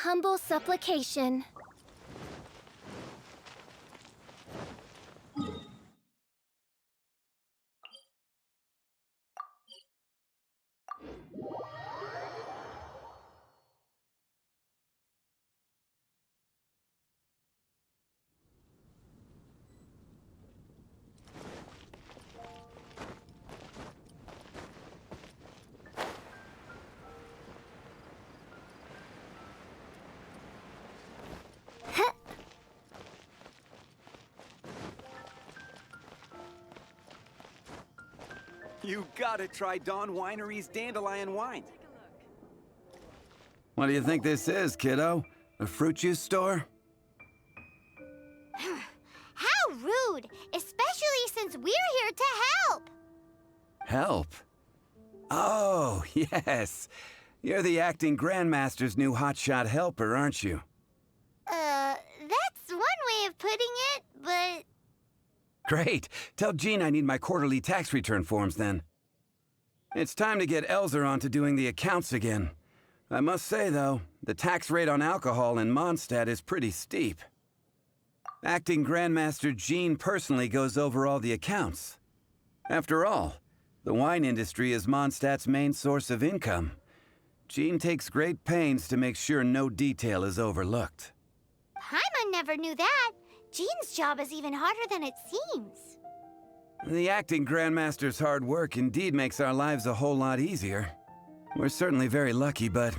humble supplication. You gotta try Dawn Winery's dandelion wine. What do you think this is, kiddo? A fruit juice store? How rude! Especially since we're here to help! Help? Oh, yes. You're the acting Grandmaster's new hotshot helper, aren't you? That's one way of putting it, but... Great. Tell Jean I need my quarterly tax return forms then. It's time to get Elzer on to doing the accounts again. I must say, though, the tax rate on alcohol in Mondstadt is pretty steep. Acting Grandmaster Jean personally goes over all the accounts. After all, the wine industry is Mondstadt's main source of income. Jean takes great pains to make sure no detail is overlooked. Paimon never knew that. Jean's job is even harder than it seems. The acting Grandmaster's hard work indeed makes our lives a whole lot easier. We're certainly very lucky, but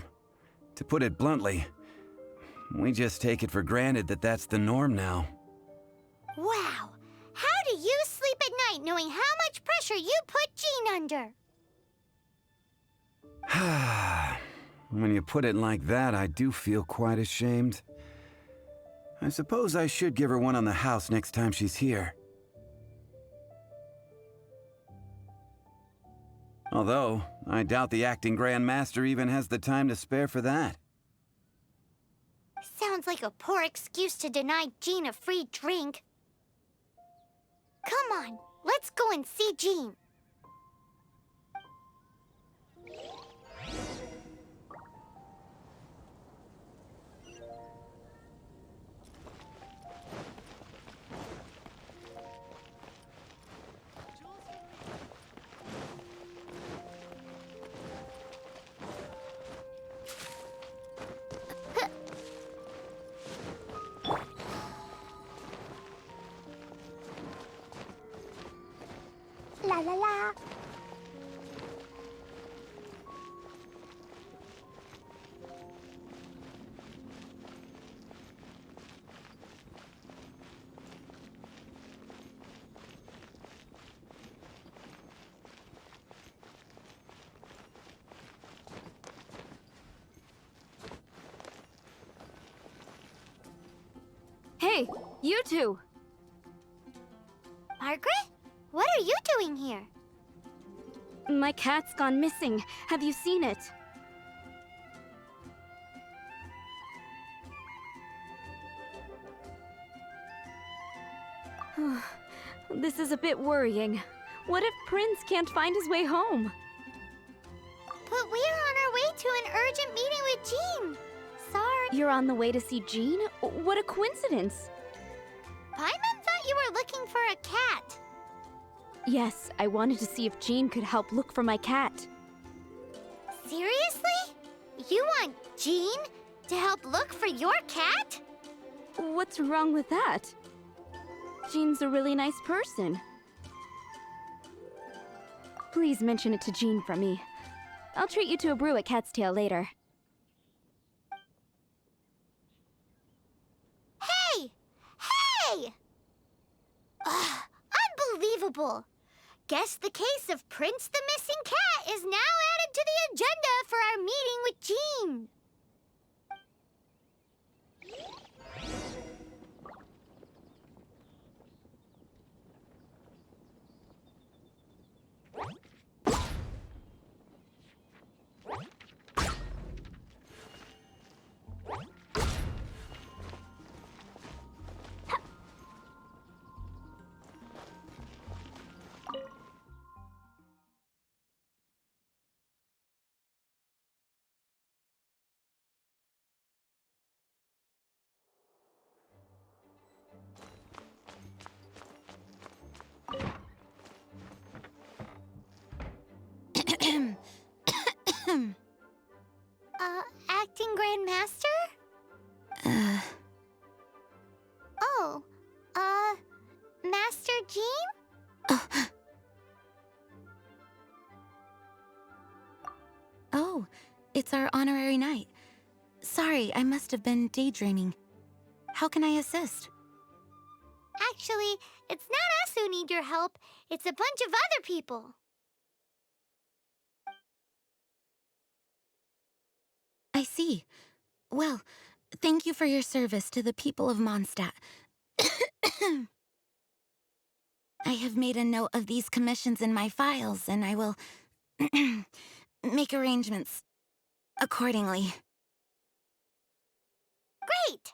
to put it bluntly, we just take it for granted that that's the norm now. Wow! How do you sleep at night knowing how much pressure you put Jean under? When you put it like that, I do feel quite ashamed. I suppose I should give her one on the house next time she's here. Although, I doubt the acting Grandmaster even has the time to spare for that. Sounds like a poor excuse to deny Jean a free drink. Come on, let's go and see Jean. La la la. Hey, you two! Margaret? What are you doing here? My cat's gone missing. Have you seen it? This is a bit worrying. What if Prince can't find his way home? But we're on our way to an urgent meeting with Jean. Sorry. You're on the way to see Jean? What a coincidence! Paimon thought you were looking for a cat. Yes, I wanted to see if Jean could help look for my cat. Seriously? You want Jean to help look for your cat? What's wrong with that? Jean's a really nice person. Please mention it to Jean from me. I'll treat you to a brew at Cat's Tail later. Hey! Hey! Ugh, unbelievable! Guess the case of Prince the Missing Cat is now added to the agenda for our meeting with Jean. Acting Grand Master? Oh, Master Jean? Oh, it's our honorary knight. Sorry, I must have been daydreaming. How can I assist? Actually, it's not us who need your help. It's a bunch of other people. I see. Well, thank you for your service to the people of Mondstadt. I have made a note of these commissions in my files, and I will make arrangements accordingly. Great!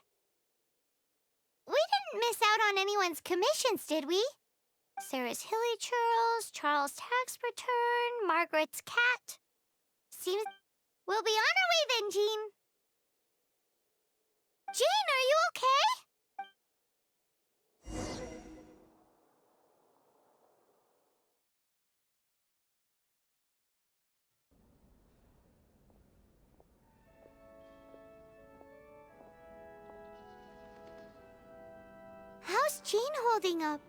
We didn't miss out on anyone's commissions, did we? Sarah's Hilly Churls, Charles' tax return, Margaret's cat. Seems we'll be on our way then, Jean. Jean, are you okay? How's Jean holding up?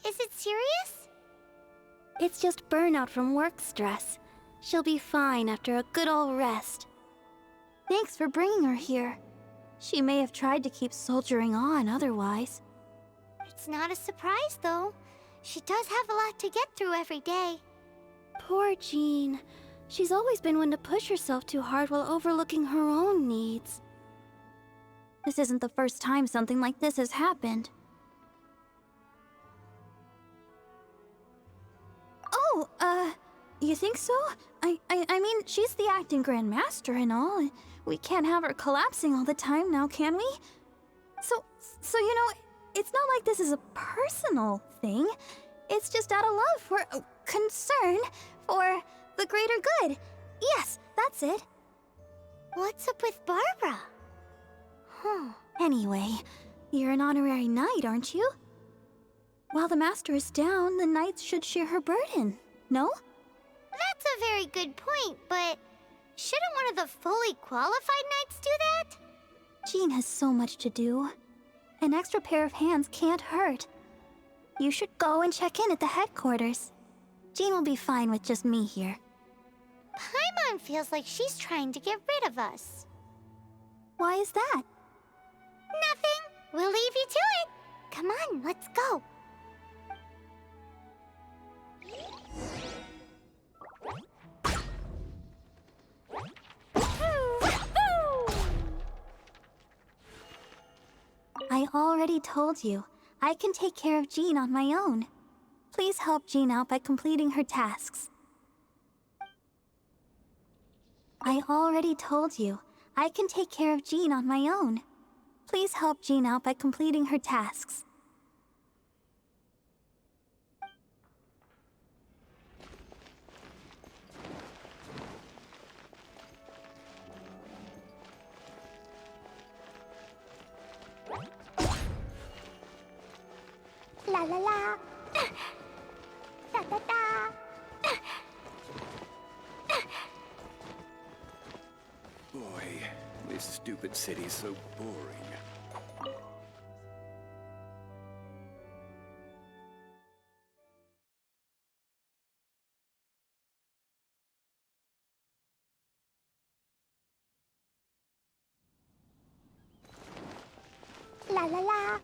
Is it serious? It's just burnout from work stress. She'll be fine after a good old rest. Thanks for bringing her here. She may have tried to keep soldiering on otherwise. It's not a surprise, though. She does have a lot to get through every day. Poor Jean. She's always been one to push herself too hard while overlooking her own needs. This isn't the first time something like this has happened. Oh, you think so? I mean, she's the acting Grand Master and all, and we can't have her collapsing all the time now, can we? So you know, it's not like this is a personal thing. It's just out of love for, concern for the greater good. Yes, that's it. What's up with Barbara? Huh. Anyway, you're an honorary knight, aren't you? While the Master is down, the knights should share her burden, no? That's a very good point, but shouldn't one of the fully qualified knights do that? Jean has so much to do. An extra pair of hands can't hurt. You should go and check in at the headquarters. Jean will be fine with just me here. Paimon feels like she's trying to get rid of us. Why is that? Nothing. We'll leave you to it. Come on, let's go. I already told you. I can take care of Jean on my own. Please help Jean out by completing her tasks. I already told you. I can take care of Jean on my own. Please help Jean out by completing her tasks. La la la. Da da da. Boy, this stupid city's so boring. La la la.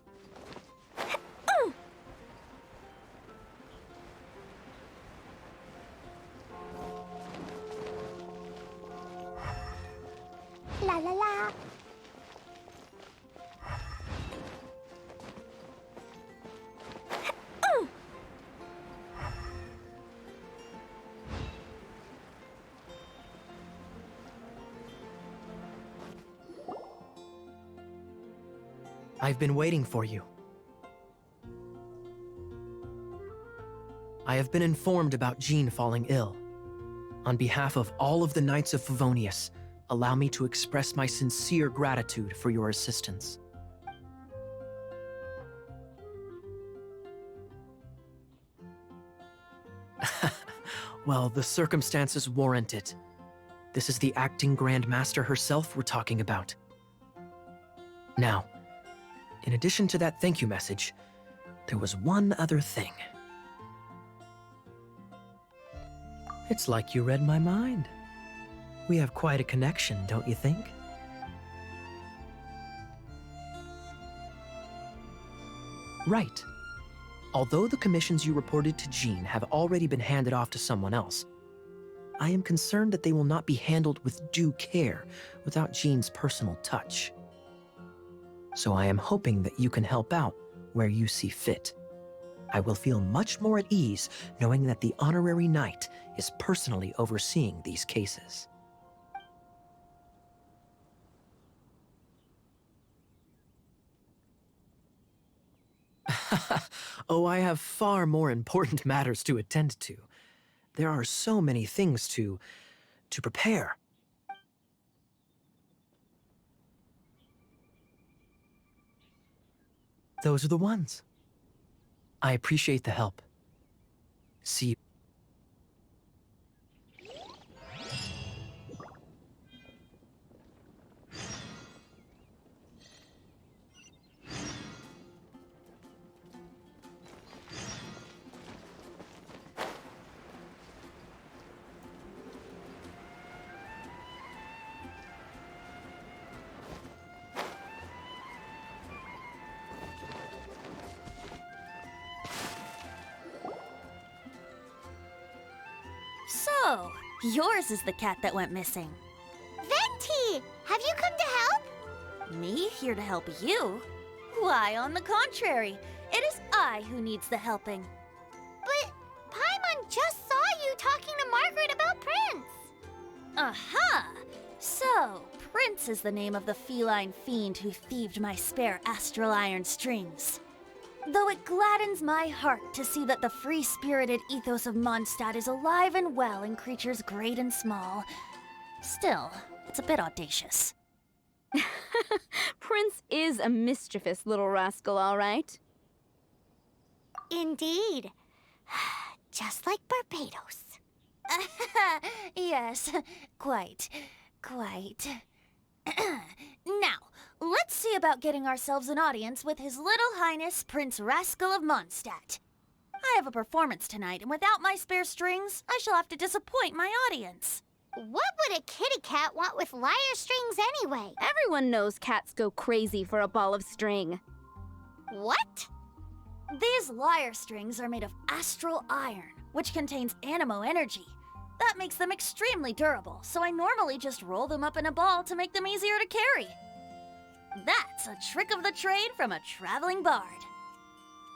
La la la. I've been waiting for you. I have been informed about Jean falling ill. On behalf of all of the Knights of Favonius, allow me to express my sincere gratitude for your assistance. Well, the circumstances warrant it. This is the acting Grand Master herself we're talking about. Now, in addition to that thank you message, there was one other thing. It's like you read my mind. We have quite a connection, don't you think? Right. Although the commissions you reported to Jean have already been handed off to someone else, I am concerned that they will not be handled with due care without Jean's personal touch. So I am hoping that you can help out where you see fit. I will feel much more at ease knowing that the honorary knight is personally overseeing these cases. Oh, I have far more important matters to attend to. There are so many things to prepare. Those are the ones. I appreciate the help. See you. So, yours is the cat that went missing. Venti! Have you come to help? Me here to help you? Why, on the contrary, it is I who needs the helping. But Paimon just saw you talking to Margaret about Prince. Aha! So, Prince is the name of the feline fiend who thieved my spare astral iron strings. Though it gladdens my heart to see that the free-spirited ethos of Mondstadt is alive and well in creatures great and small, still, it's a bit audacious. Prince is a mischievous little rascal, all right. Indeed. Just like Barbados. Yes, quite. Now, let's see about getting ourselves an audience with His Little Highness Prince Rascal of Mondstadt. I have a performance tonight, and without my spare strings, I shall have to disappoint my audience. What would a kitty cat want with lyre strings anyway? Everyone knows cats go crazy for a ball of string. What? These lyre strings are made of astral iron, which contains animo energy. That makes them extremely durable, so I normally just roll them up in a ball to make them easier to carry. That's a trick of the trade from a traveling bard.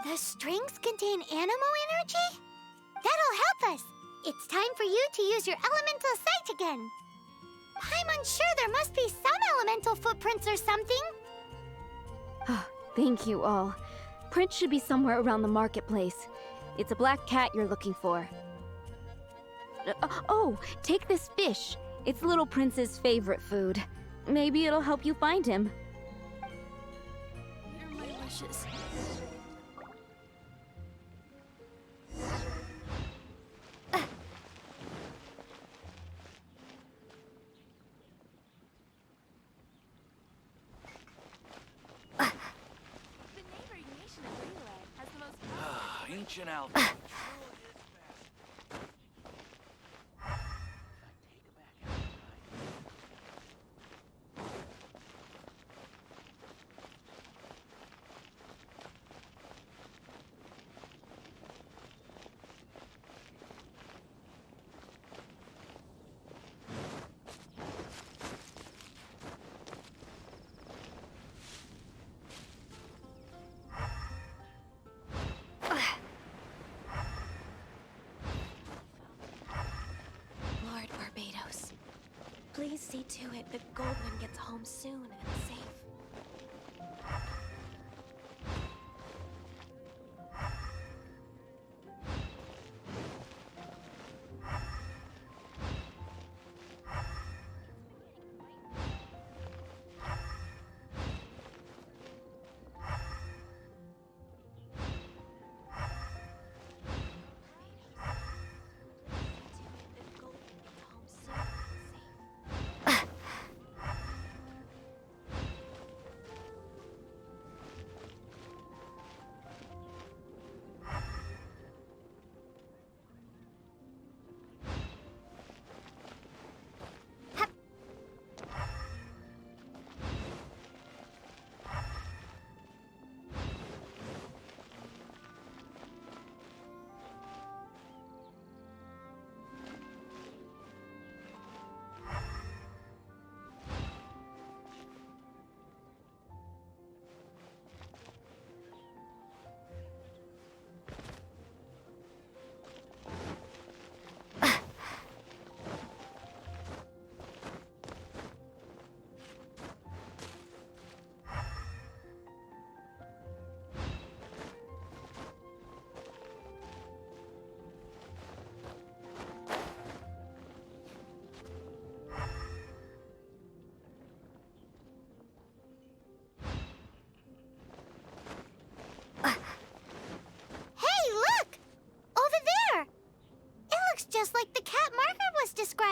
The strings contain animo energy? That'll help us. It's time for you to use your elemental sight again. I'm unsure there must be some elemental footprints or something. Thank you all. Prince should be somewhere around the marketplace. It's a black cat you're looking for. Oh, take this fish. It's Little Prince's favorite food. Maybe it'll help you find him. What are my wishes? Ancient Alpha. Lord Barbados, please see to it that Goldwyn gets home soon and safe.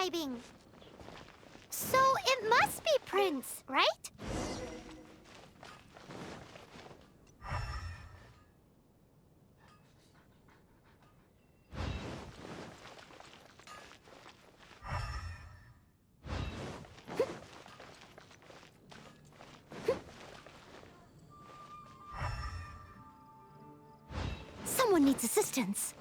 describing. So it must be Prince, right? Someone needs assistance.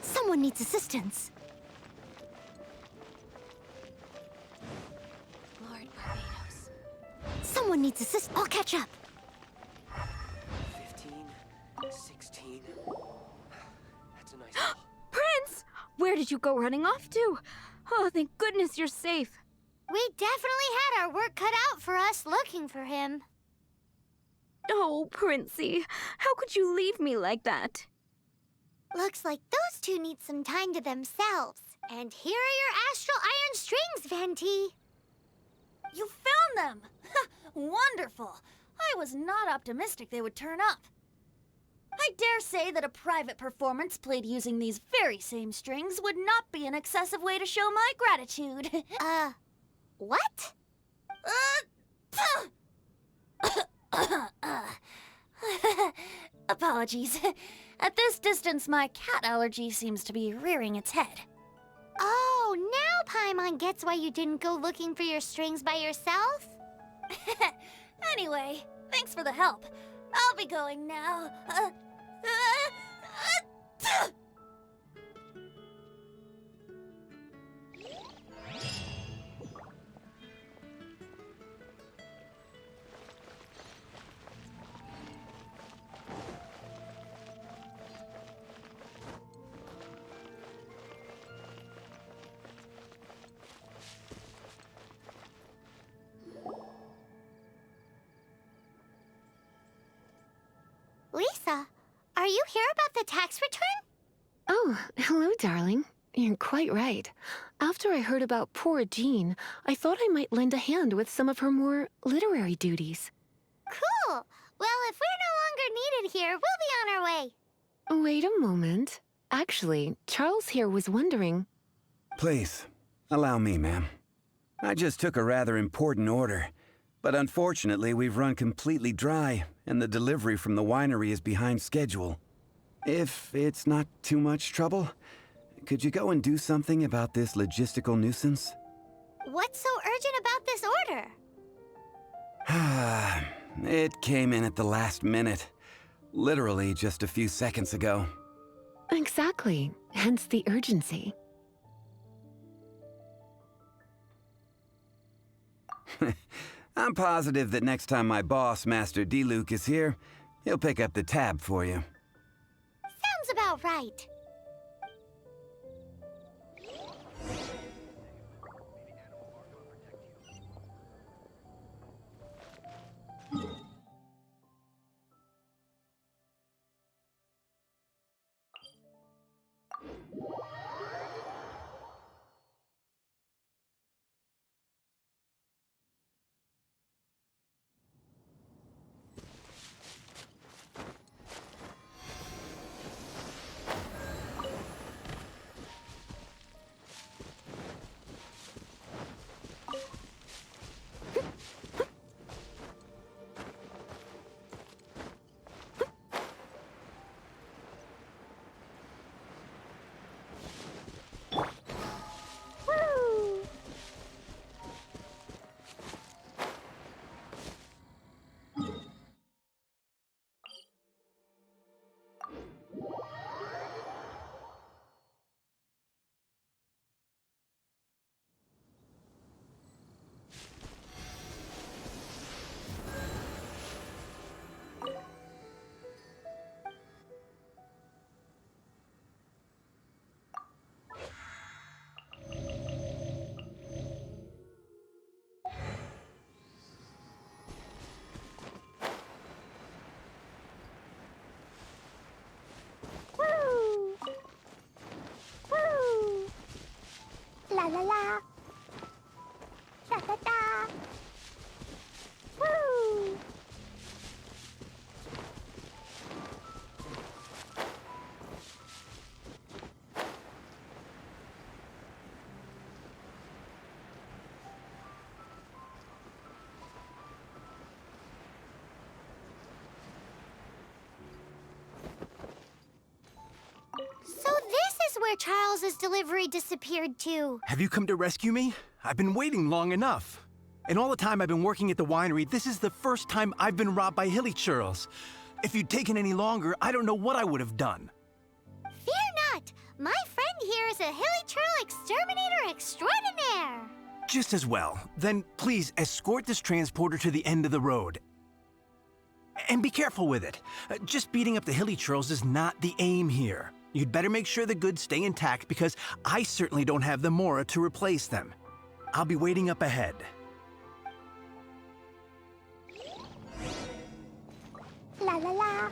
Someone needs assistance. Lord Barbados. Someone needs assistance. I'll catch up. 15, 16. That's a nice haul. Prince! Where did you go running off to? Oh, thank goodness you're safe. We definitely had our work cut out for us looking for him. Oh, Princey, how could you leave me like that? Looks like those two need some time to themselves. And here are your astral iron strings, Venti. You found them! Wonderful! I was not optimistic they would turn up. I dare say that a private performance played using these very same strings would not be an excessive way to show my gratitude. What? Apologies. At this distance, my cat allergy seems to be rearing its head. Oh, now Paimon gets why you didn't go looking for your strings by yourself? Anyway, thanks for the help. I'll be going now. Lisa, are you here about the tax return? Oh, hello, darling. You're quite right. After I heard about poor Jean, I thought I might lend a hand with some of her more literary duties. Cool. Well, if we're no longer needed here, we'll be on our way. Wait a moment. Actually, Charles here was wondering... Please, allow me, ma'am. I just took a rather important order. But unfortunately, we've run completely dry, and the delivery from the winery is behind schedule. If it's not too much trouble, could you go and do something about this logistical nuisance? What's so urgent about this order? It came in at the last minute. Literally just a few seconds ago. Exactly. Hence the urgency. I'm positive that next time my boss, Master D-Luke, is here, he'll pick up the tab for you. Sounds about right. So this is where Charles's delivery disappeared to. Have you come to rescue me? I've been waiting long enough. And all the time I've been working at the winery, this is the first time I've been robbed by hilly churls. If you'd taken any longer, I don't know what I would have done. Fear not! My friend here is a hilly churl exterminator extraordinaire! Just as well. Then please escort this transporter to the end of the road. And be careful with it. Just beating up the hilly churls is not the aim here. You'd better make sure the goods stay intact because I certainly don't have the mora to replace them. I'll be waiting up ahead. La la la.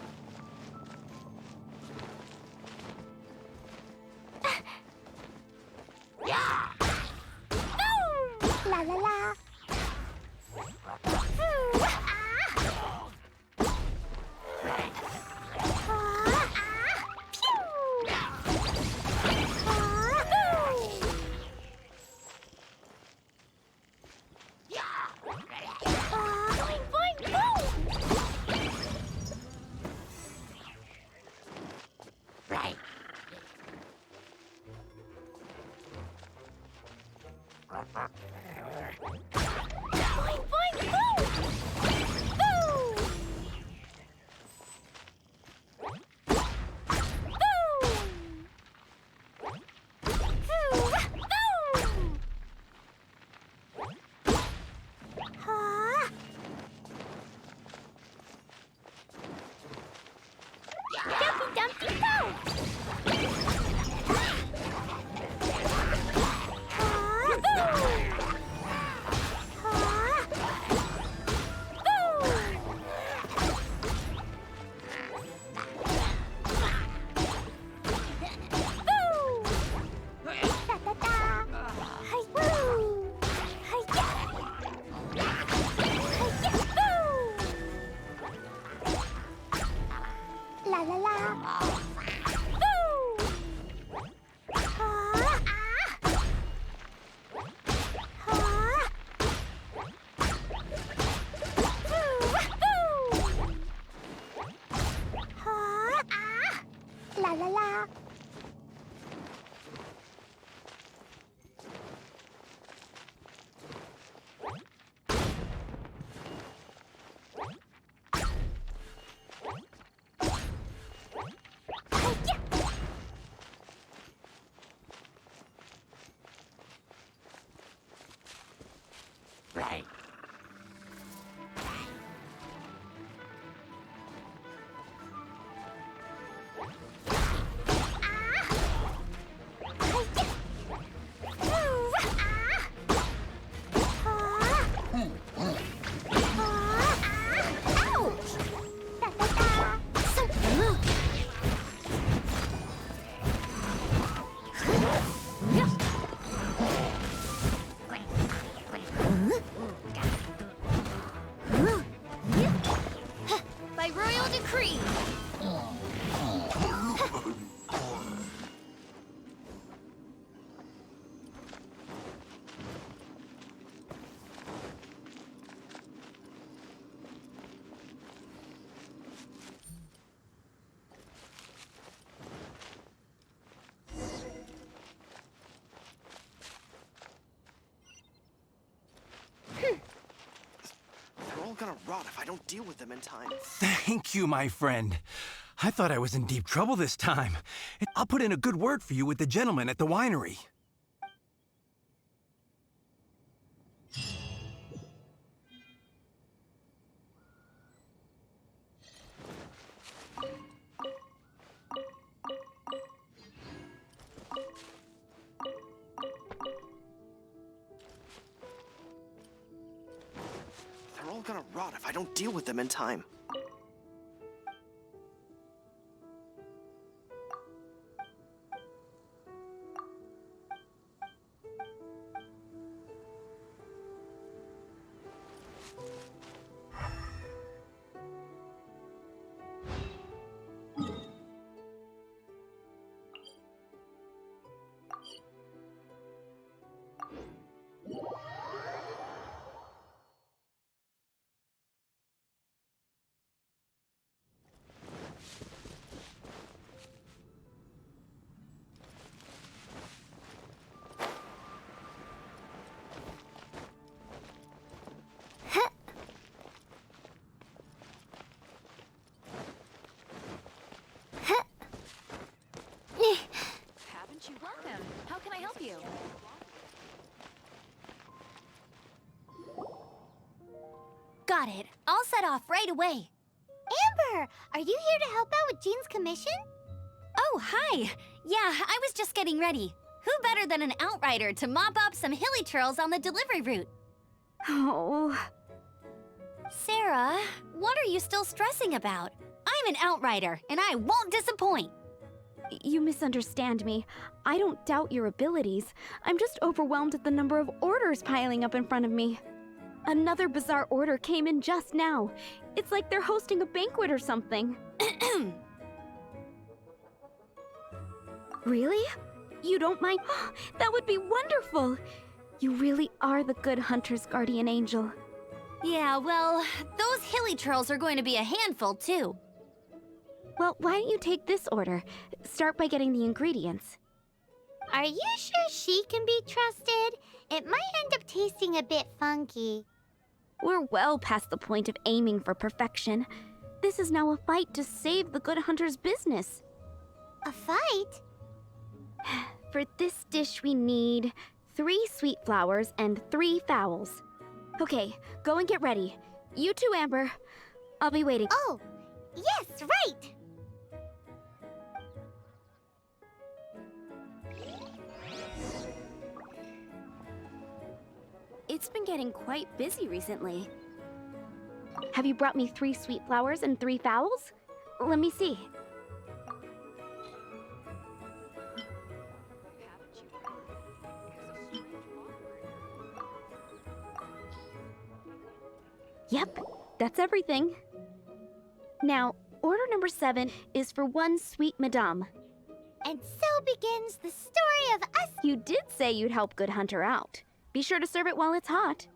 La la la. By royal decree. They're all gonna rot if I don't deal with them in time. Thank you, my friend. I thought I was in deep trouble this time. I'll put in a good word for you with the gentleman at the winery. They're all gonna rot if I don't deal with them in time. How can I help you? Got it. I'll set off right away. Amber, are you here to help out with Jean's commission? Oh, hi. Yeah, I was just getting ready. Who better than an outrider to mop up some hilly trails on the delivery route? Oh. Sarah, what are you still stressing about? I'm an outrider, and I won't disappoint. You misunderstand me. I don't doubt your abilities. I'm just overwhelmed at the number of orders piling up in front of me. Another bizarre order came in just now. It's like they're hosting a banquet or something. Really? You don't mind? That would be wonderful! You really are the good hunter's guardian angel. Yeah, well, those hilly trails are going to be a handful, too. Well, why don't you take this order? Start by getting the ingredients. Are you sure she can be trusted? It might end up tasting a bit funky. We're well past the point of aiming for perfection. This is now a fight to save the good hunter's business. A fight? For this dish we need 3 sweet flowers and 3 fowls. Okay, go and get ready. You too, Amber. I'll be waiting. Oh, yes, right! It's been getting quite busy recently. Have you brought me 3 sweet flowers and 3 fowls? Let me see. Yep, that's everything. Now, order number 7 is for 1 sweet madame. And so begins the story of us. You did say you'd help Good Hunter out. Be sure to serve it while it's hot.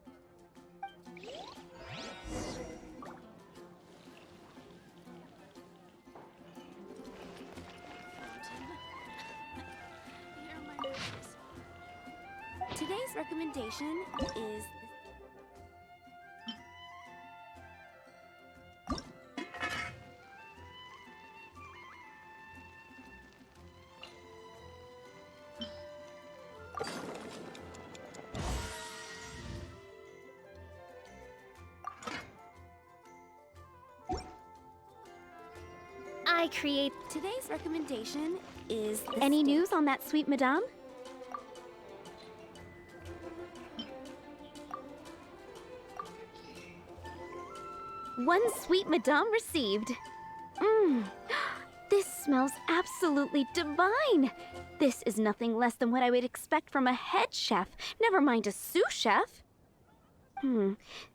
Today's recommendation is... I create... Today's recommendation is... Any news on that sweet madame? One sweet madame received. This smells absolutely divine. This is nothing less than what I would expect from a head chef, never mind a sous chef.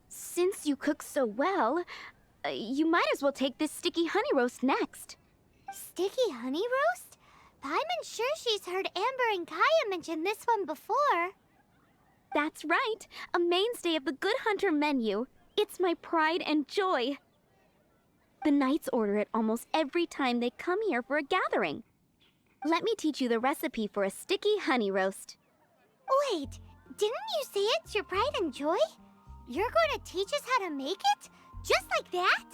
Since you cook so well, you might as well take this sticky honey roast next. Sticky honey roast? I'm sure she's heard Amber and Kaya mention this one before. That's right, a mainstay of the Good Hunter menu. It's my pride and joy. The knights order it almost every time they come here for a gathering. Let me teach you the recipe for a sticky honey roast. Wait, didn't you say it's your pride and joy? You're going to teach us how to make it? Just like that?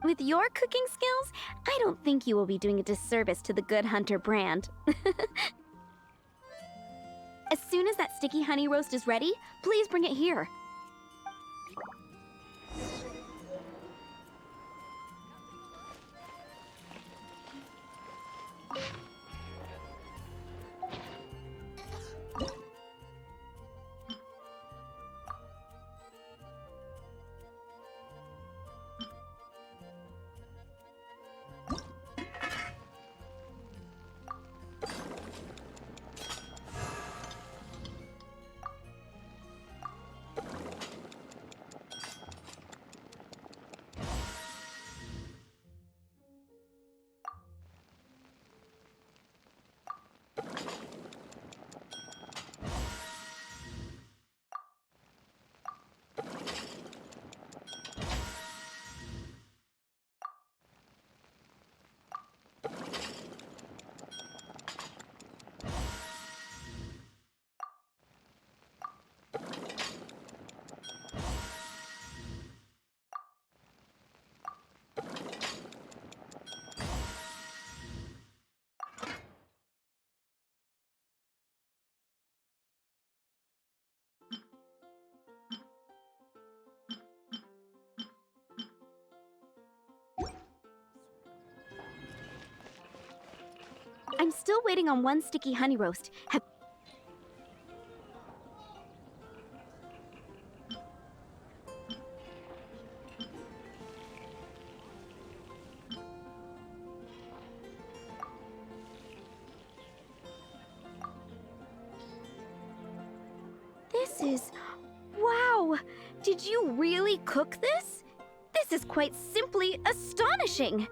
With your cooking skills, I don't think you will be doing a disservice to the Good Hunter brand. As soon as that sticky honey roast is ready, please bring it here. I'm still waiting on one sticky honey roast. This is... Wow! Did you really cook this? This is quite simply astonishing!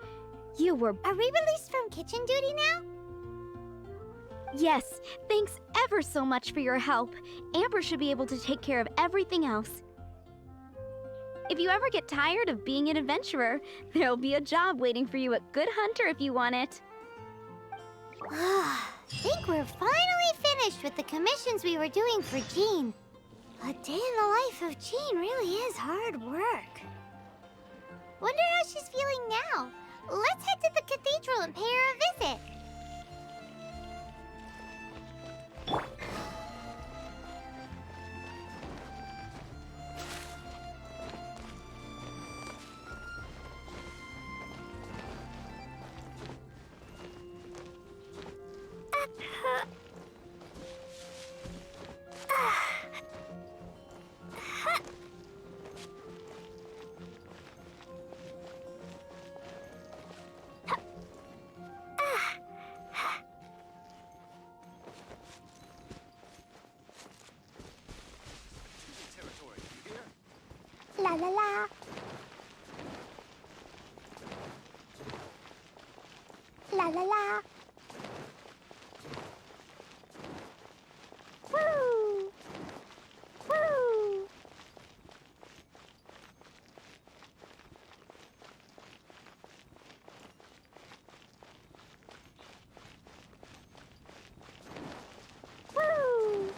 You were... Are we released from kitchen duty now? Yes, thanks ever so much for your help. Amber should be able to take care of everything else. If you ever get tired of being an adventurer, there'll be a job waiting for you at Good Hunter if you want it. Think we're finally finished with the commissions we were doing for Jean. A day in the life of Jean really is hard work. Wonder how she's feeling now. Let's head to the cathedral and pay her a visit. La la la. La la la. Woo! Woo! Woo!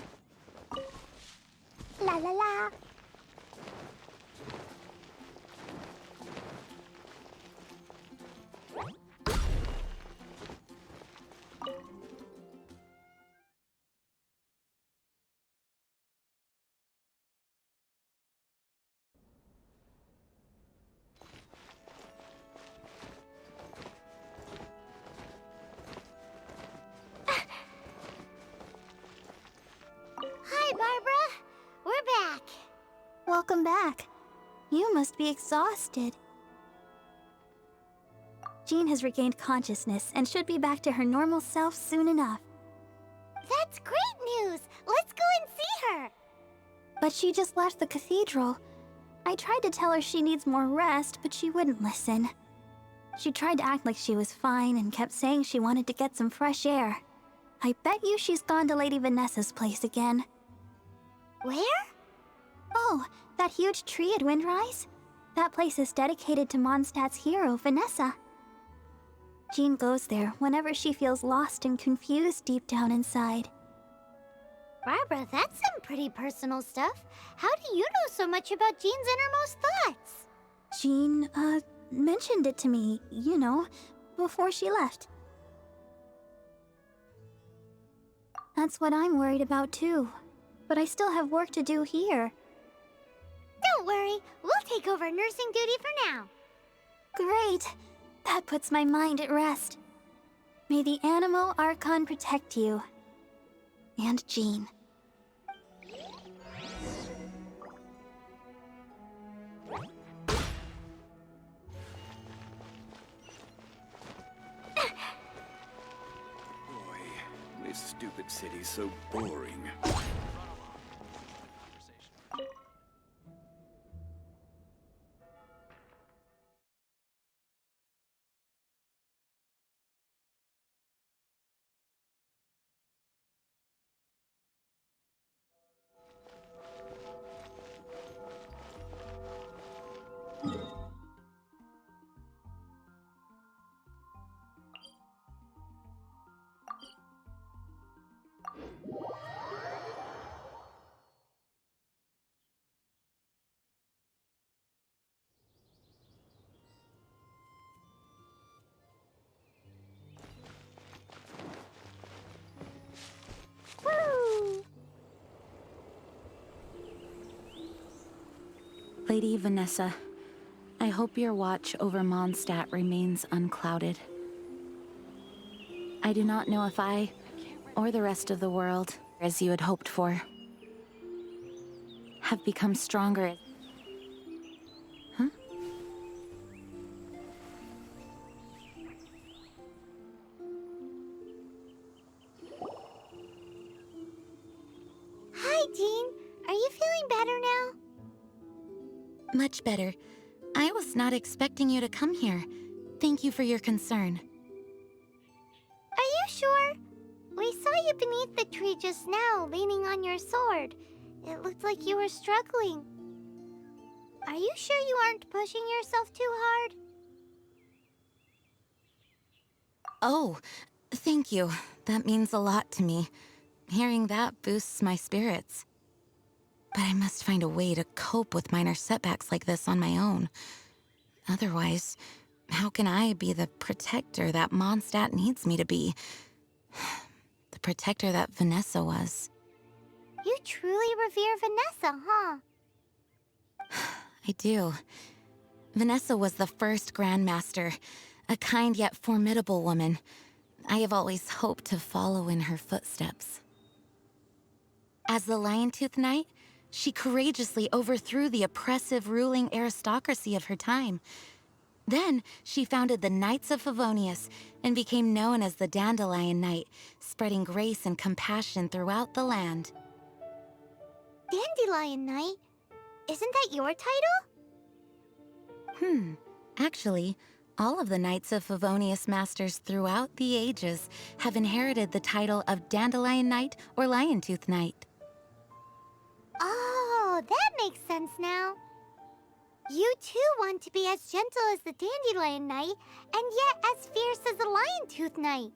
La la la. Hi, Barbara. We're back. Welcome back. You must be exhausted. Jean has regained consciousness and should be back to her normal self soon enough. That's great news. Let's go and see her. But she just left the cathedral. I tried to tell her she needs more rest, but she wouldn't listen. She tried to act like she was fine and kept saying she wanted to get some fresh air. I bet you she's gone to Lady Vanessa's place again. Where? Oh, that huge tree at Windrise? That place is dedicated to Mondstadt's hero, Vanessa. Jean goes there whenever she feels lost and confused deep down inside. Barbara, that's some pretty personal stuff. How do you know so much about Jean's innermost thoughts? Jean, mentioned it to me, you know, before she left. That's what I'm worried about too. But I still have work to do here. Don't worry, we'll take over nursing duty for now. Great! That puts my mind at rest. May the Animo Archon protect you. And Jean. Boy, this stupid city's so boring. Lady Vanessa, I hope your watch over Mondstadt remains unclouded. I do not know if I, or the rest of the world, as you had hoped for, have become stronger. Huh? Hi, Jean. Are you feeling better now? Much better. I was not expecting you to come here. Thank you for your concern. Are you sure? We saw you beneath the tree just now, leaning on your sword. It looked like you were struggling. Are you sure you aren't pushing yourself too hard? Oh, thank you. That means a lot to me. Hearing that boosts my spirits. But I must find a way to cope with minor setbacks like this on my own. Otherwise, how can I be the protector that Mondstadt needs me to be? The protector that Vanessa was. You truly revere Vanessa, huh? I do. Vanessa was the first Grandmaster, a kind yet formidable woman. I have always hoped to follow in her footsteps. As the Lion-Tooth Knight, she courageously overthrew the oppressive ruling aristocracy of her time. Then, she founded the Knights of Favonius and became known as the Dandelion Knight, spreading grace and compassion throughout the land. Dandelion Knight? Isn't that your title? Actually, all of the Knights of Favonius Masters throughout the ages have inherited the title of Dandelion Knight or Lion-Tooth Knight. Oh, that makes sense now. You too want to be as gentle as the Dandelion Knight, and yet as fierce as the Lion-Tooth Knight.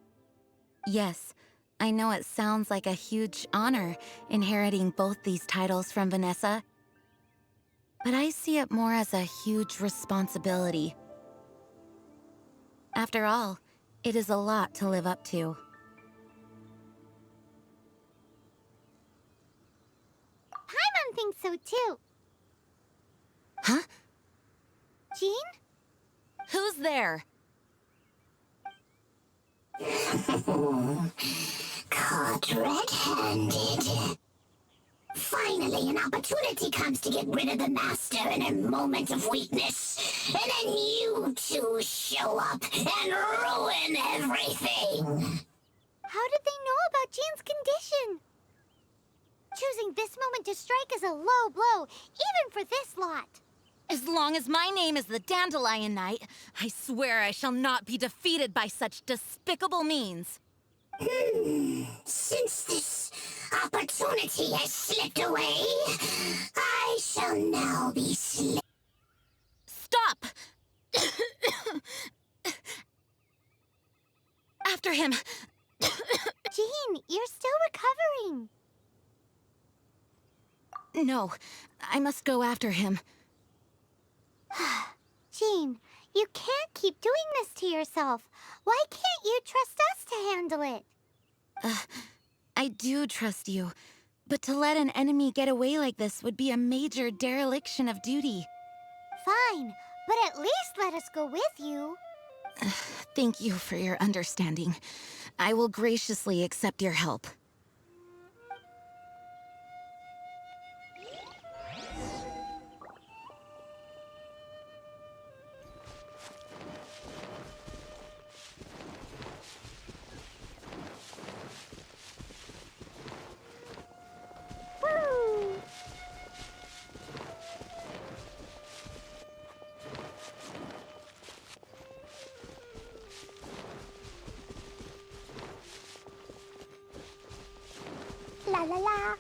Yes, I know it sounds like a huge honor inheriting both these titles from Vanessa, but I see it more as a huge responsibility. After all, it is a lot to live up to. Paimon thinks so too. Huh? Jean? Who's there? Caught red-handed. Finally, an opportunity comes to get rid of the Master in a moment of weakness. And then you two show up and ruin everything. How did they know about Jean's condition? Choosing this moment to strike is a low blow, even for this lot. As long as my name is the Dandelion Knight, I swear I shall not be defeated by such despicable means. Since this opportunity has slipped away, I shall now be Stop! After him! Jean, you're still recovering. No, I must go after him. Jean, you can't keep doing this to yourself. Why can't you trust us to handle it? I do trust you, but to let an enemy get away like this would be a major dereliction of duty. Fine, but at least let us go with you. Thank you for your understanding. I will graciously accept your help. La la la.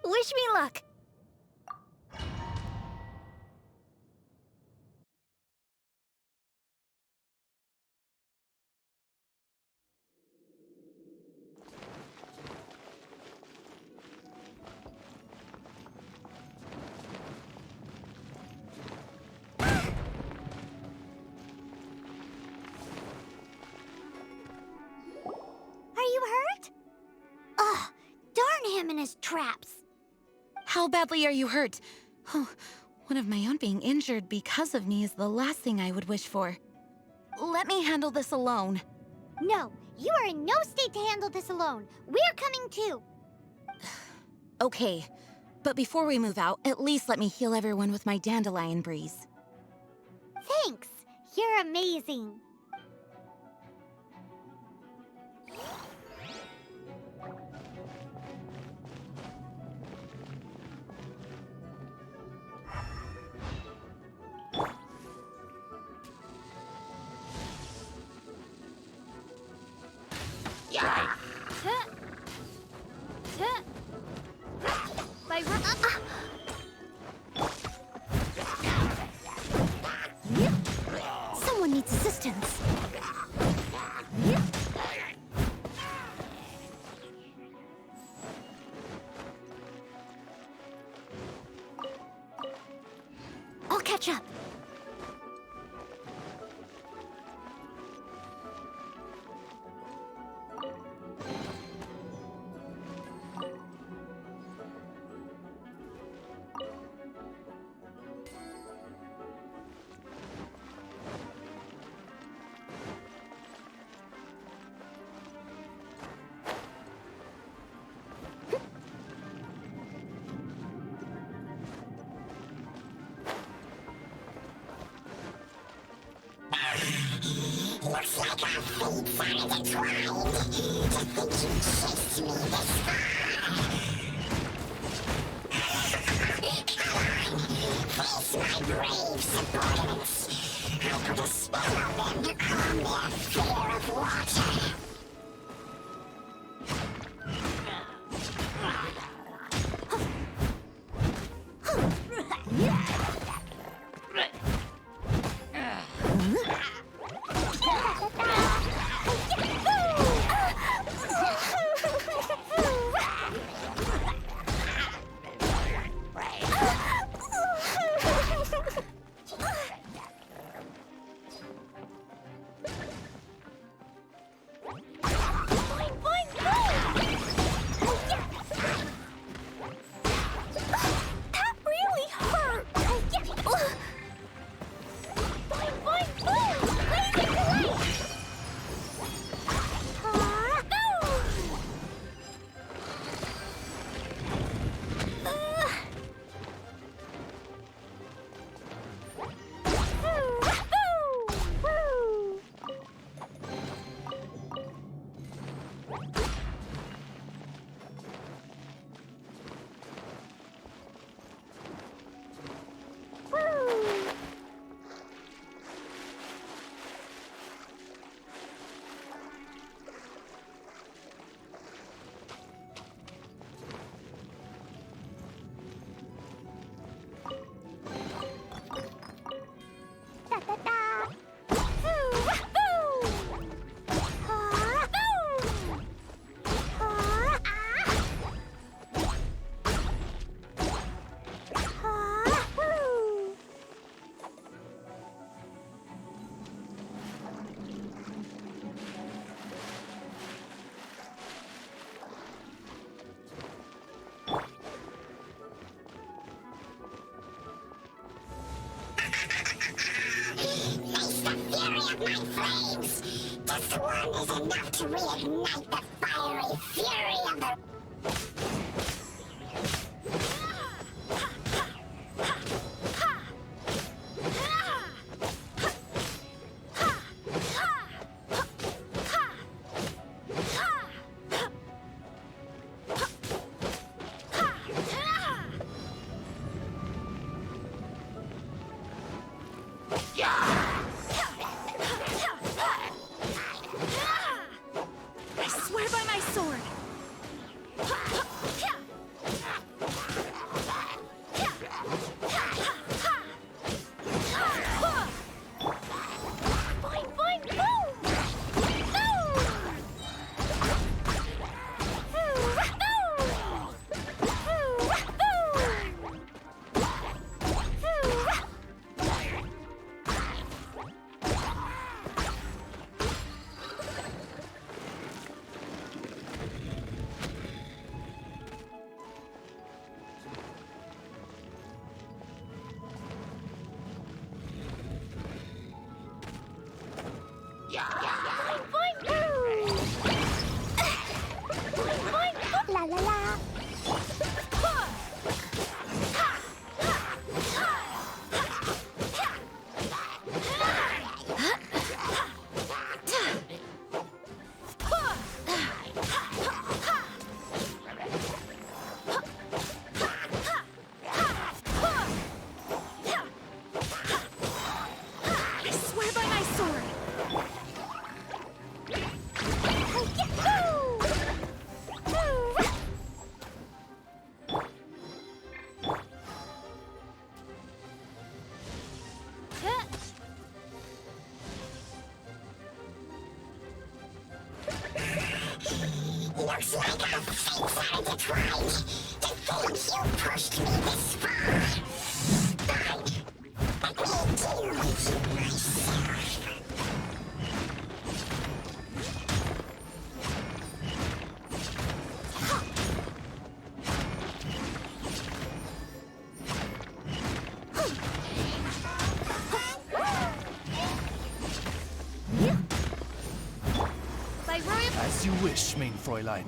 Wish me luck. poisonous traps. How badly are you hurt? Oh, one of my own being injured because of me is the last thing I would wish for. Let me handle this alone. No, you are in no state to handle this alone. We're coming too. Okay, but before we move out, at least let me heal everyone with my dandelion breeze. Thanks. You're amazing. Someone needs assistance. I'll catch up. Looks like our fates are intertwined. To think you chased me this far. Face my brave subordinates. I put a spell on them to calm their fear of water. My flames! Just one is enough to reignite the fiery fury of the... Looks like our fates are intertwined. To think you pushed me this far. Fine. Let me deal with you myself. As you wish, mein Fräulein.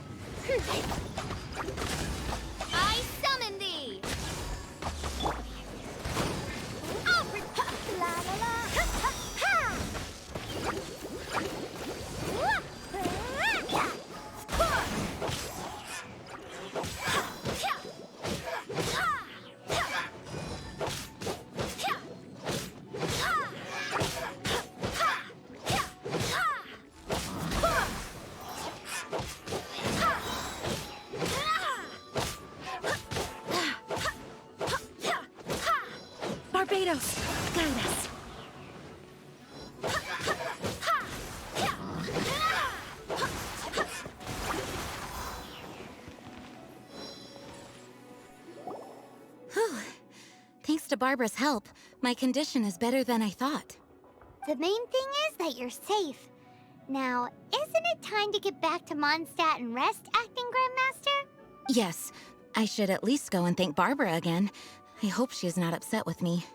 I summon thee! La la la! Ha ha! Barbados, guide us. Whew. Thanks to Barbara's help, my condition is better than I thought. The main thing is that you're safe. Now, isn't it time to get back to Mondstadt and rest, Acting Grandmaster? Yes, I should at least go and thank Barbara again. I hope she's not upset with me.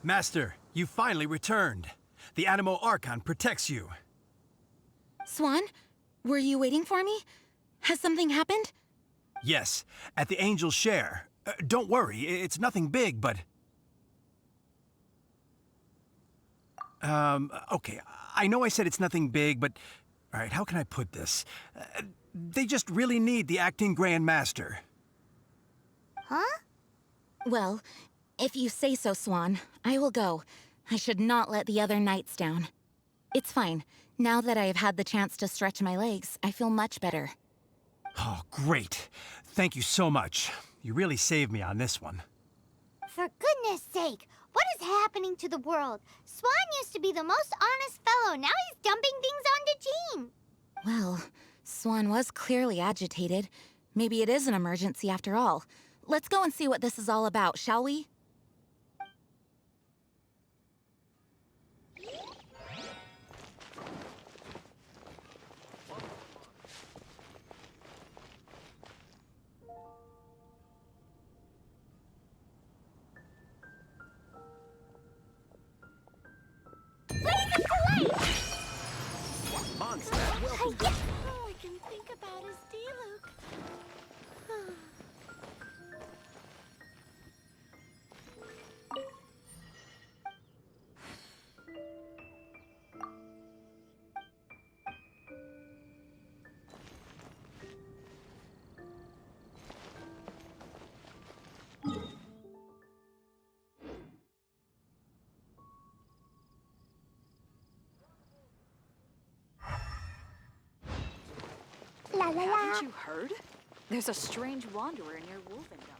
Master, you finally returned. The Animo Archon protects you. Swan, were you waiting for me? Has something happened? Yes, at the Angel's Share. Don't worry, it's nothing big, but... Okay, I know I said it's nothing big, but... Alright, how can I put this? They just really need the Acting Grand Master. Huh? Well, if you say so, Swan, I will go. I should not let the other knights down. It's fine. Now that I have had the chance to stretch my legs, I feel much better. Oh, great. Thank you so much. You really saved me on this one. For goodness sake, what is happening to the world? Swan used to be the most honest fellow. Now he's dumping things onto Jean. Well, Swan was clearly agitated. Maybe it is an emergency after all. Let's go and see what this is all about, shall we? Mondstadt, welcome. All I can think about is D-Luke. La la la. Haven't you heard? There's a strange wanderer near Wolvendom.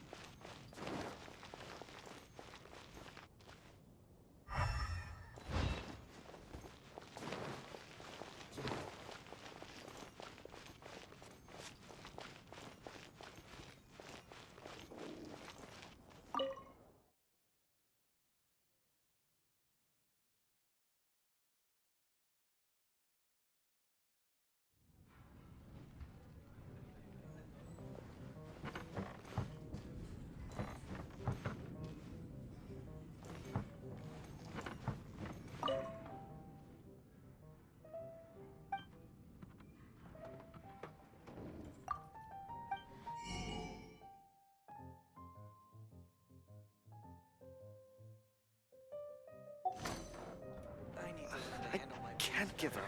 Can't give up.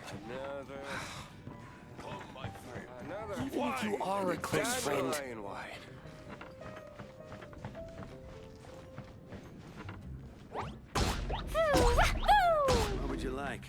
Even if you are a close friend. What would you like?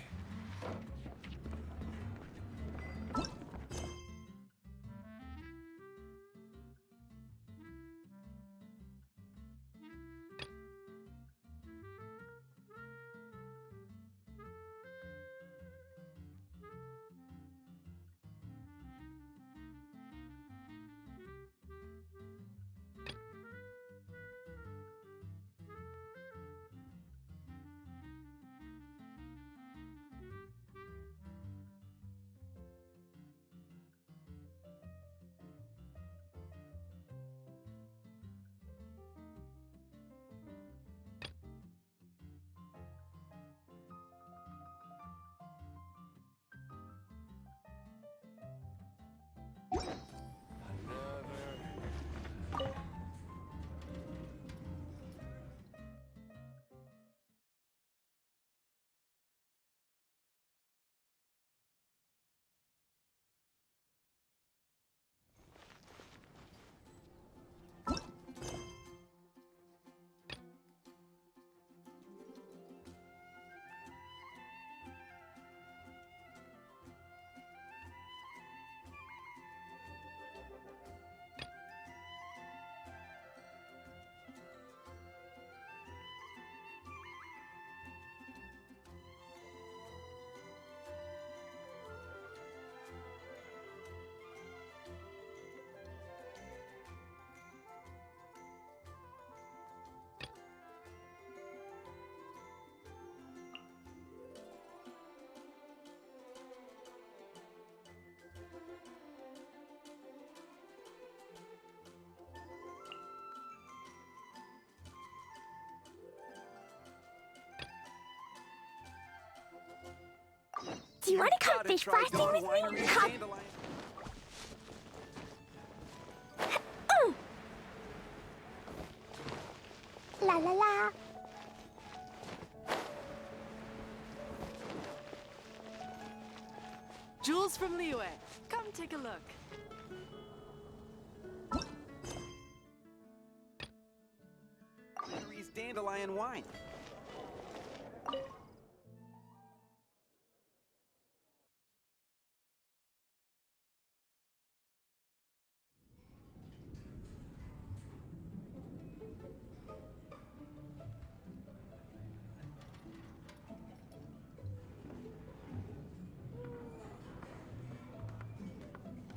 Do you want to come fish blasting with me? Come. La la la. Jules from Liyue, come take a look. Winery's dandelion wine.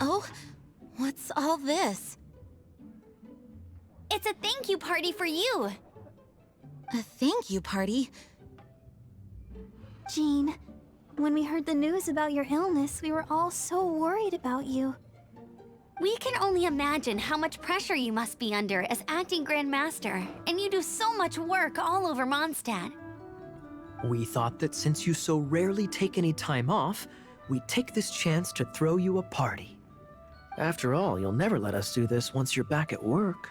Oh, what's all this? It's a thank you party for you. A thank you party? Jean, when we heard the news about your illness, we were all so worried about you. We can only imagine how much pressure you must be under as acting Grand Master, and you do so much work all over Mondstadt. We thought that since you so rarely take any time off, we'd take this chance to throw you a party. After all, you'll never let us do this once you're back at work.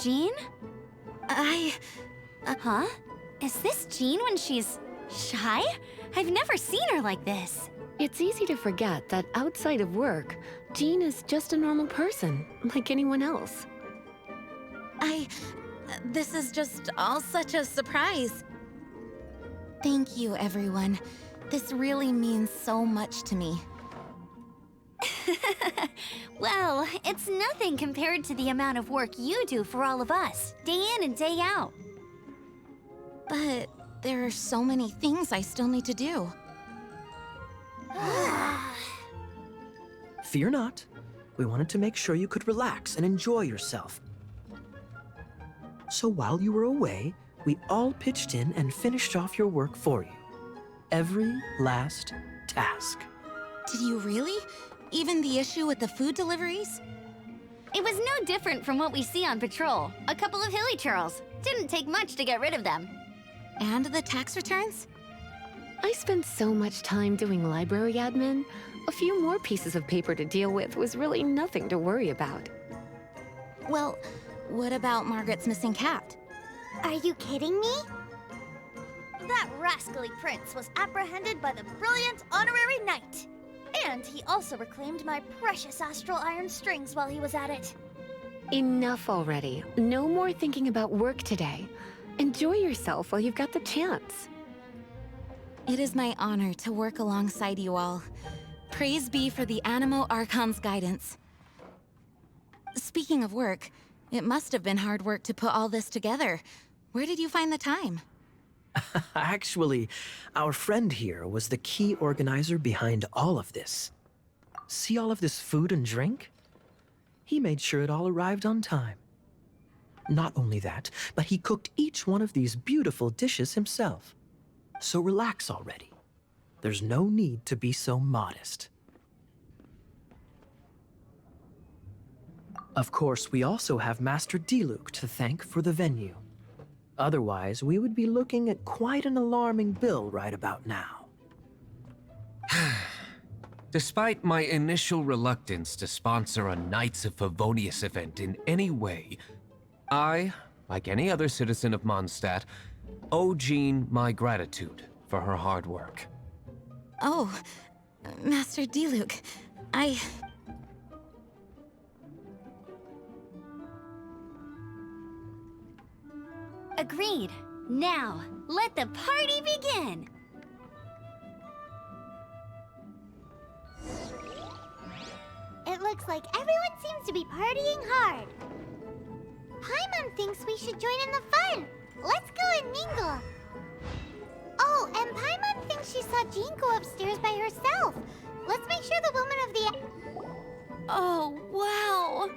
Jean? Huh? Is this Jean when she's shy? I've never seen her like this. It's easy to forget that outside of work, Jean is just a normal person, like anyone else. This is just all such a surprise. Thank you, everyone. This really means so much to me. Well, it's nothing compared to the amount of work you do for all of us, day in and day out. But there are so many things I still need to do. Fear not. We wanted to make sure you could relax and enjoy yourself. So while you were away, we all pitched in and finished off your work for you. Every last task. Did you really? Even the issue with the food deliveries? It was no different from what we see on patrol. A couple of hilly churls. Didn't take much to get rid of them. And the tax returns? I spent so much time doing library admin. A few more pieces of paper to deal with was really nothing to worry about. Well, what about Margaret's missing cat? Are you kidding me? That rascally prince was apprehended by the brilliant honorary knight. And he also reclaimed my precious astral iron strings while he was at it. Enough already. No more thinking about work today. Enjoy yourself while you've got the chance. It is my honor to work alongside you all. Praise be for the Animo Archon's guidance. Speaking of work, it must have been hard work to put all this together. Where did you find the time? Actually, our friend here was the key organizer behind all of this. See all of this food and drink? He made sure it all arrived on time. Not only that, but he cooked each one of these beautiful dishes himself. So relax already. There's no need to be so modest. Of course, we also have Master Diluc to thank for the venue. Otherwise, we would be looking at quite an alarming bill right about now. Despite my initial reluctance to sponsor a Knights of Favonius event in any way, I, like any other citizen of Mondstadt, owe Jean my gratitude for her hard work. Oh, Master Diluc, Agreed. Now, let the party begin! It looks like everyone seems to be partying hard. Paimon thinks we should join in the fun. Let's go and mingle. Oh, and Paimon thinks she saw Jean go upstairs by herself. Let's make sure the woman of the... Oh, wow.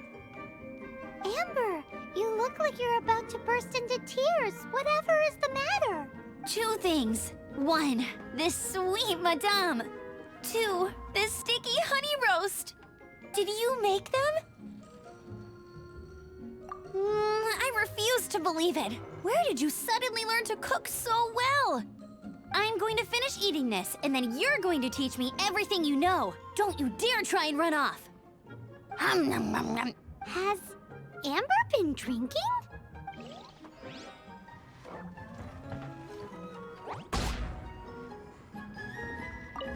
Amber, you look like you're about to burst into tears. Whatever is the matter? 2 things. 1, this sweet madame. 2, this sticky honey roast. Did you make them? I refuse to believe it. Where did you suddenly learn to cook so well? I'm going to finish eating this, and then you're going to teach me everything you know. Don't you dare try and run off. Has Amber been drinking?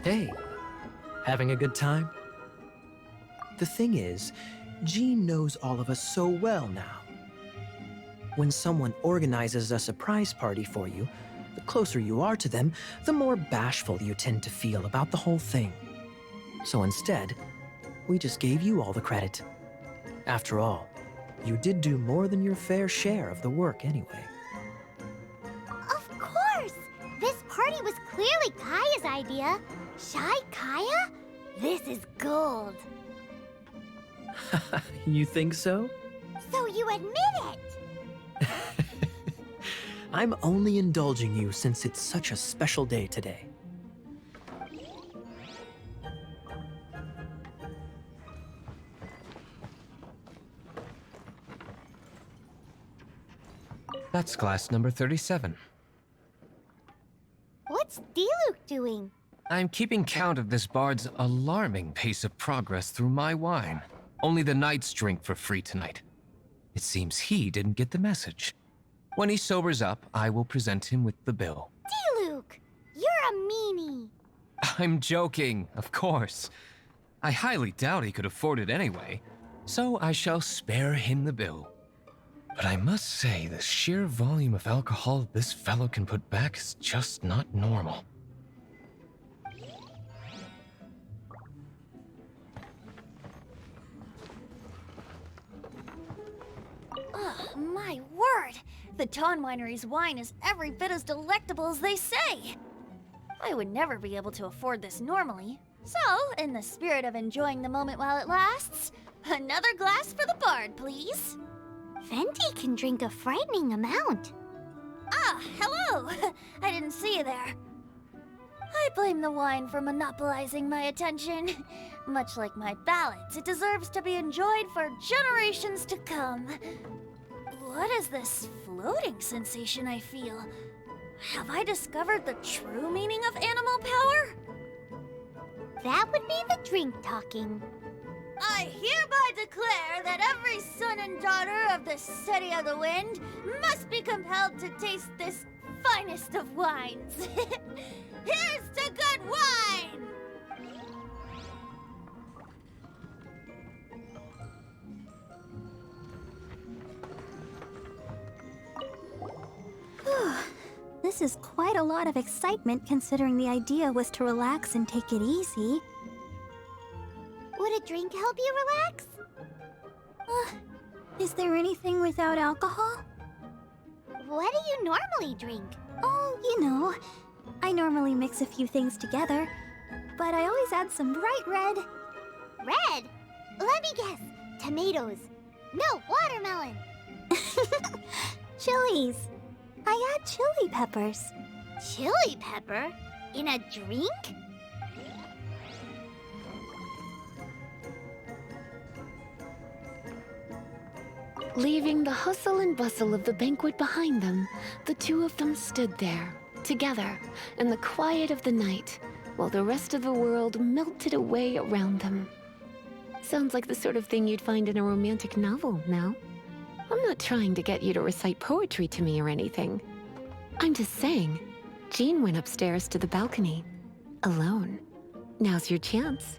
Hey, having a good time? The thing is, Jean knows all of us so well now. When someone organizes a surprise party for you, the closer you are to them, the more bashful you tend to feel about the whole thing. So instead, we just gave you all the credit. After all, you did do more than your fair share of the work anyway. Of course! This party was clearly Kaya's idea. Shy Kaya? This is gold. You think so? So you admit it? I'm only indulging you since it's such a special day today. That's class number 37. What's Diluc doing? I'm keeping count of this bard's alarming pace of progress through my wine. Only the knights drink for free tonight. It seems he didn't get the message. When he sobers up, I will present him with the bill. Diluc, you're a meanie. I'm joking, of course. I highly doubt he could afford it anyway, so I shall spare him the bill. But I must say, the sheer volume of alcohol this fellow can put back is just not normal. My word! The Dawn Winery's wine is every bit as delectable as they say. I would never be able to afford this normally. So, in the spirit of enjoying the moment while it lasts, another glass for the bard, please. Venti can drink a frightening amount. Ah, hello! I didn't see you there. I blame the wine for monopolizing my attention. Much like my ballads, it deserves to be enjoyed for generations to come. What is this floating sensation I feel? Have I discovered the true meaning of animal power? That would be the drink talking. I hereby declare that every son and daughter of the City of the Wind must be compelled to taste this finest of wines. Here's to good wine! This is quite a lot of excitement considering the idea was to relax and take it easy. Would a drink help you relax? Is there anything without alcohol? What do you normally drink? Oh, you know, I normally mix a few things together, but I always add some bright red. Red? Let me guess. Tomatoes. No, watermelon. Chilies. I add chili peppers. Chili pepper? In a drink? Leaving the hustle and bustle of the banquet behind them, the two of them stood there, together, in the quiet of the night, while the rest of the world melted away around them. Sounds like the sort of thing you'd find in a romantic novel, no? I'm not trying to get you to recite poetry to me or anything. I'm just saying, Jean went upstairs to the balcony, alone. Now's your chance.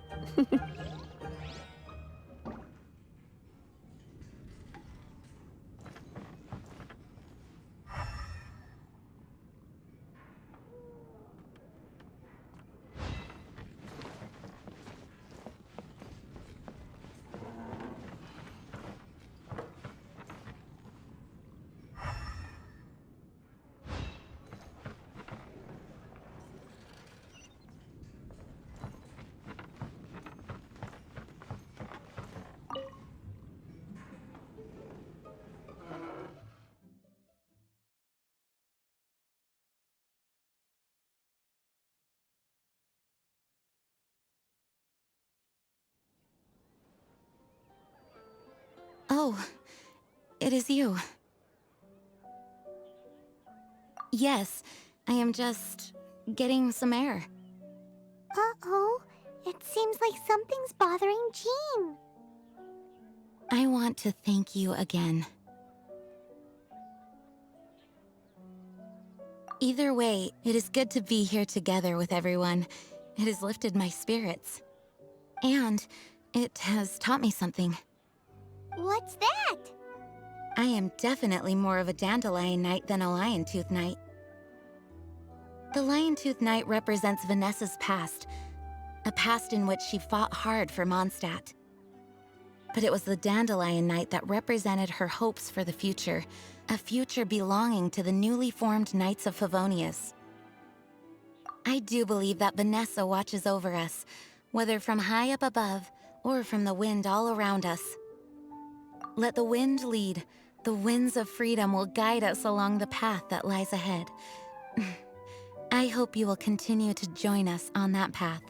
Oh, it is you. Yes, I am just getting some air. Uh-oh. It seems like something's bothering Jean. I want to thank you again. Either way, it is good to be here together with everyone. It has lifted my spirits. And it has taught me something. What's that? I am definitely more of a Dandelion Knight than a Lion-Tooth Knight. The Lion-Tooth Knight represents Vanessa's past, a past in which she fought hard for Mondstadt. But it was the Dandelion Knight that represented her hopes for the future, a future belonging to the newly formed Knights of Favonius. I do believe that Vanessa watches over us, whether from high up above or from the wind all around us. Let the wind lead. The winds of freedom will guide us along the path that lies ahead. I hope you will continue to join us on that path.